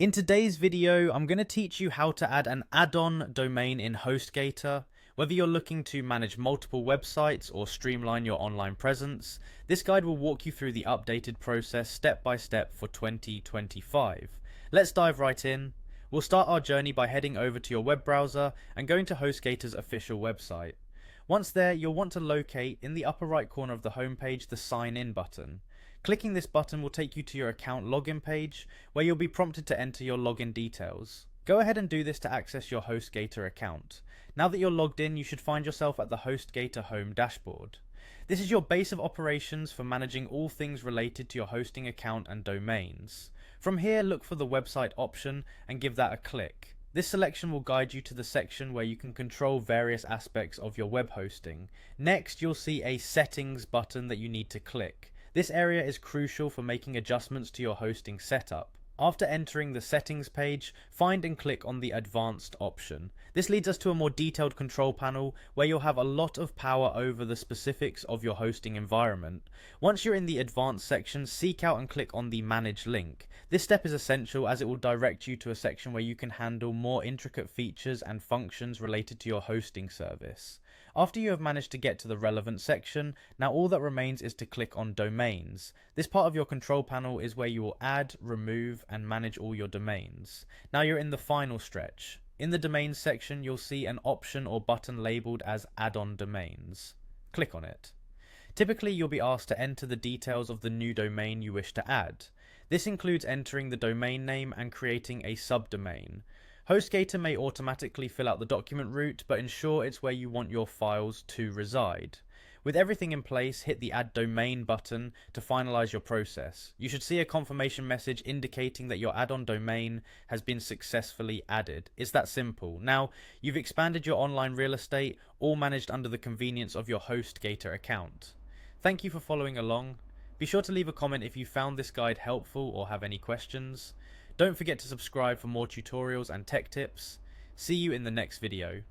In today's video, I'm going to teach you how to add an add-on domain in Hostgator. Whether you're looking to manage multiple websites or streamline your online presence, this guide will walk you through the updated process step by step for 2025. Let's dive right in. We'll start our journey by heading over to your web browser and going to Hostgator's official website. Once there, you'll want to locate in the upper right corner of the homepage the Sign In button. Clicking this button will take you to your account login page, where you'll be prompted to enter your login details. Go ahead and do this to access your Hostgator account. Now that you're logged in, you should find yourself at the Hostgator home dashboard. This is your base of operations for managing all things related to your hosting account and domains. From here, look for the website option and give that a click. This selection will guide you to the section where you can control various aspects of your web hosting. Next, you'll see a settings button that you need to click. This area is crucial for making adjustments to your hosting setup. After entering the settings page, find and click on the advanced option. This leads us to a more detailed control panel where you'll have a lot of power over the specifics of your hosting environment. Once you're in the advanced section, seek out and click on the manage link. This step is essential as it will direct you to a section where you can handle more intricate features and functions related to your hosting service. After you have managed to get to the relevant section, now all that remains is to click on domains. This part of your control panel is where you will add, remove, and manage all your domains. Now you're in the final stretch. In the domains section, you'll see an option or button labeled as add-on domains. Click on it. Typically, you'll be asked to enter the details of the new domain you wish to add. This includes entering the domain name and creating a subdomain. Hostgator may automatically fill out the document route, but ensure it's where you want your files to reside. With everything in place, hit the Add Domain button to finalize your process. You should see a confirmation message indicating that your add-on domain has been successfully added. It's that simple. Now, you've expanded your online real estate, all managed under the convenience of your Hostgator account. Thank you for following along. Be sure to leave a comment if you found this guide helpful or have any questions. Don't forget to subscribe for more tutorials and tech tips. See you in the next video.